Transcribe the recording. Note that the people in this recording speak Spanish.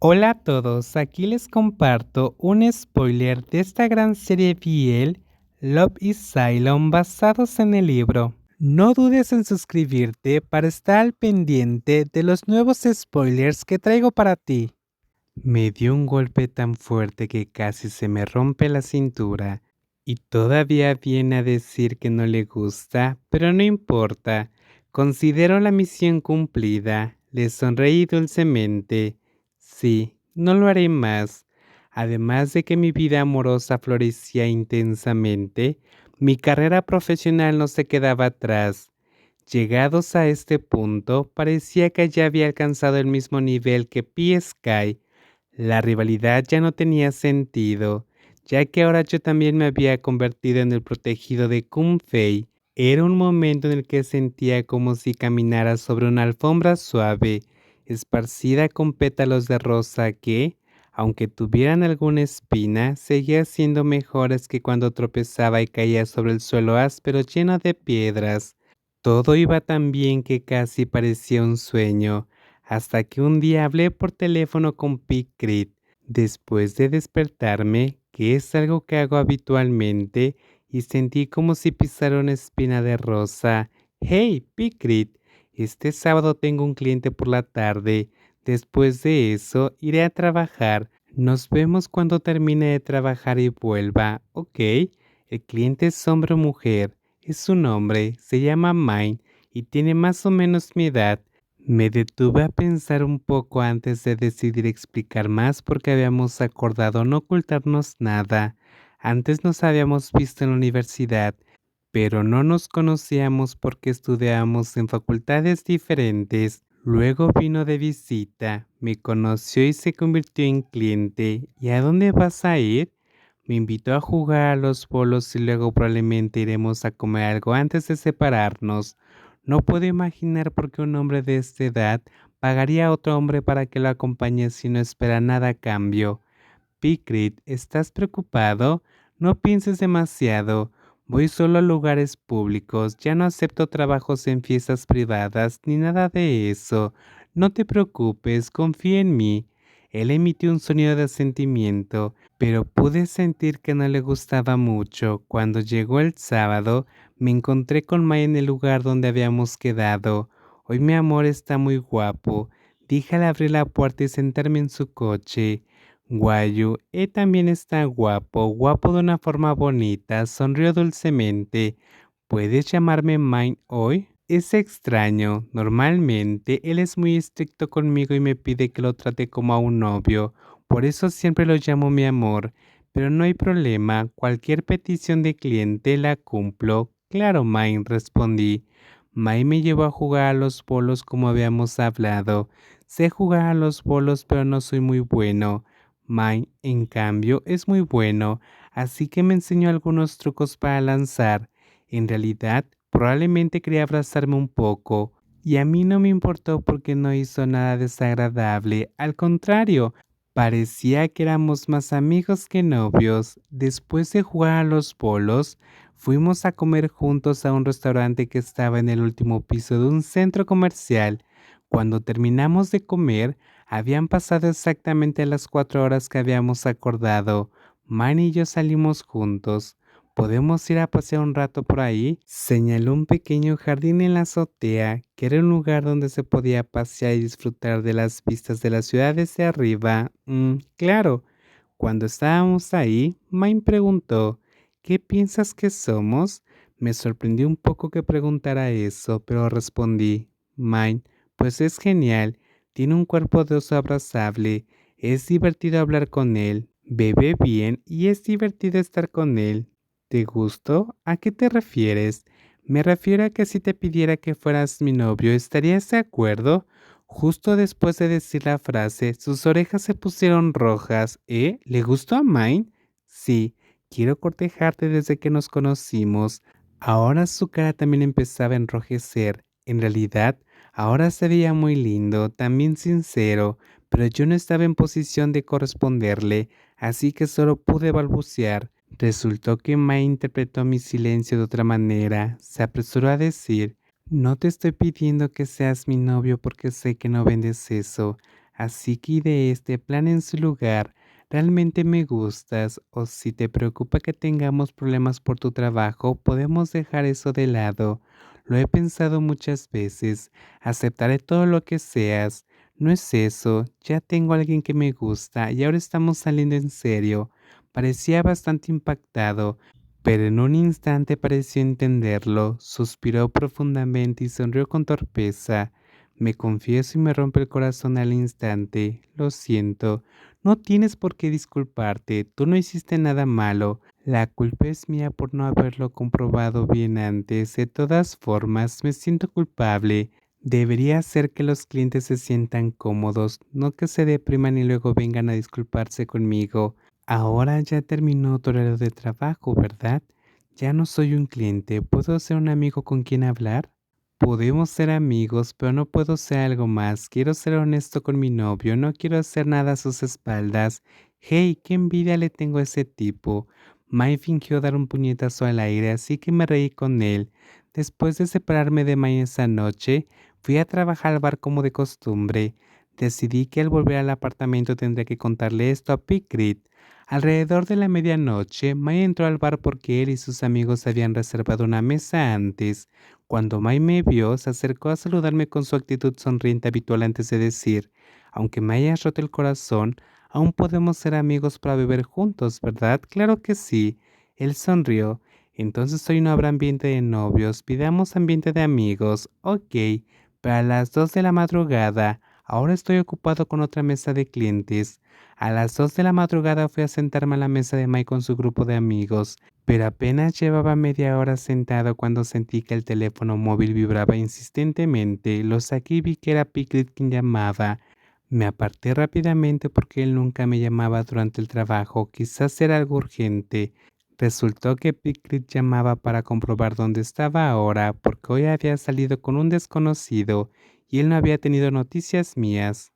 Hola a todos, aquí les comparto un spoiler de esta gran serie BL, Love is Cylon, basados en el libro. No dudes en suscribirte para estar al pendiente de los nuevos spoilers que traigo para ti. Me dio un golpe tan fuerte que casi se me rompe la cintura. Y todavía viene a decir que no le gusta, pero no importa. Considero la misión cumplida. Le sonreí dulcemente. Sí, no lo haré más. Además de que mi vida amorosa florecía intensamente, mi carrera profesional no se quedaba atrás. Llegados a este punto, parecía que ya había alcanzado el mismo nivel que P-Sky. La rivalidad ya no tenía sentido, ya que ahora yo también me había convertido en el protegido de Kung Fei. Era un momento en el que sentía como si caminara sobre una alfombra suave, esparcida con pétalos de rosa que, aunque tuvieran alguna espina, seguían siendo mejores que cuando tropezaba y caía sobre el suelo áspero lleno de piedras. Todo iba tan bien que casi parecía un sueño, hasta que un día hablé por teléfono con Picrit. Después de despertarme, que es algo que hago habitualmente, y sentí como si pisara una espina de rosa. Hey, Picrit, este sábado tengo un cliente por la tarde. Después de eso, iré a trabajar. Nos vemos cuando termine de trabajar y vuelva. Ok, el cliente es hombre o mujer. Es un hombre, se llama Mine y tiene más o menos mi edad. Me detuve a pensar un poco antes de decidir explicar más porque habíamos acordado no ocultarnos nada. Antes nos habíamos visto en la universidad, pero no nos conocíamos porque estudiábamos en facultades diferentes. Luego vino de visita, me conoció y se convirtió en cliente. ¿Y a dónde vas a ir? Me invitó a jugar a los bolos y luego probablemente iremos a comer algo antes de separarnos. No puedo imaginar por qué un hombre de esta edad pagaría a otro hombre para que lo acompañe si no espera nada a cambio. Picrit, ¿estás preocupado? No pienses demasiado. Voy solo a lugares públicos, ya no acepto trabajos en fiestas privadas ni nada de eso. No te preocupes, confía en mí. Él emitió un sonido de asentimiento, pero pude sentir que no le gustaba mucho. Cuando llegó el sábado, me encontré con Mai en el lugar donde habíamos quedado. Hoy mi amor está muy guapo. Dije al abrir la puerta y sentarme en su coche. Guayu, también está guapo, guapo de una forma bonita, sonrió dulcemente. ¿Puedes llamarme Mine hoy? Es extraño, normalmente él es muy estricto conmigo y me pide que lo trate como a un novio, por eso siempre lo llamo mi amor, pero no hay problema, cualquier petición de cliente la cumplo. Claro, Mine, respondí. Mine me llevó a jugar a los bolos como habíamos hablado. Sé jugar a los bolos, pero no soy muy bueno. Mine, en cambio, es muy bueno, así que me enseñó algunos trucos para lanzar. En realidad, probablemente quería abrazarme un poco, y a mí no me importó porque no hizo nada desagradable. Al contrario, parecía que éramos más amigos que novios. Después de jugar a los bolos, fuimos a comer juntos a un restaurante que estaba en el último piso de un centro comercial. Cuando terminamos de comer, habían pasado exactamente las 4 horas que habíamos acordado. Man y yo salimos juntos. ¿Podemos ir a pasear un rato por ahí? Señaló un pequeño jardín en la azotea, que era un lugar donde se podía pasear y disfrutar de las vistas de la ciudad desde arriba. Claro. Cuando estábamos ahí, Mine preguntó, ¿qué piensas que somos? Me sorprendió un poco que preguntara eso, pero respondí, Mine, pues es genial, tiene un cuerpo de oso abrazable, es divertido hablar con él, bebe bien y es divertido estar con él. ¿Te gustó? ¿A qué te refieres? Me refiero a que si te pidiera que fueras mi novio, ¿estarías de acuerdo? Justo después de decir la frase, sus orejas se pusieron rojas. ¿Eh? ¿Le gustó a Mine? Sí, quiero cortejarte desde que nos conocimos. Ahora su cara también empezaba a enrojecer. En realidad, ahora se veía muy lindo, también sincero, pero yo no estaba en posición de corresponderle, así que solo pude balbucear. Resultó que Mine interpretó mi silencio de otra manera. Se apresuró a decir, no te estoy pidiendo que seas mi novio porque sé que no vendes eso. así que ideé este plan en su lugar. Realmente me gustas, o si te preocupa que tengamos problemas por tu trabajo, podemos dejar eso de lado. Lo he pensado muchas veces, aceptaré todo lo que seas. No es eso, ya tengo a alguien que me gusta y ahora estamos saliendo en serio. Parecía bastante impactado, pero en un instante pareció entenderlo, suspiró profundamente y sonrió con torpeza. Me confieso y me rompe el corazón al instante. Lo siento. No tienes por qué disculparte. Tú no hiciste nada malo. La culpa es mía por no haberlo comprobado bien antes. De todas formas, me siento culpable. Debería hacer que los clientes se sientan cómodos, no que se depriman y luego vengan a disculparse conmigo. Ahora ya terminó tu horario de trabajo, ¿verdad? Ya no soy un cliente. ¿Puedo ser un amigo con quien hablar? Podemos ser amigos, pero no puedo ser algo más. Quiero ser honesto con mi novio, no quiero hacer nada a sus espaldas. Hey, qué envidia le tengo a ese tipo. Mai fingió dar un puñetazo al aire, así que me reí con él. Después de separarme de Mai esa noche, fui a trabajar al bar como de costumbre. Decidí que al volver al apartamento tendría que contarle esto a Picrit. Alrededor de la medianoche, Mai entró al bar porque él y sus amigos habían reservado una mesa antes. Cuando Mai me vio, se acercó a saludarme con su actitud sonriente habitual antes de decir, aunque me hayas roto el corazón, aún podemos ser amigos para beber juntos, ¿verdad? Claro que sí. Él sonrió. Entonces hoy no habrá ambiente de novios, pidamos ambiente de amigos. Ok, para las 2 de la madrugada. Ahora estoy ocupado con otra mesa de clientes. A las 2 de la madrugada fui a sentarme a la mesa de Mai con su grupo de amigos. Pero apenas llevaba media hora sentado cuando sentí que el teléfono móvil vibraba insistentemente. Lo saqué y vi que era Piclet quien llamaba. Me aparté rápidamente porque él nunca me llamaba durante el trabajo. Quizás era algo urgente. Resultó que Piclet llamaba para comprobar dónde estaba ahora, porque hoy había salido con un desconocido y él no había tenido noticias mías.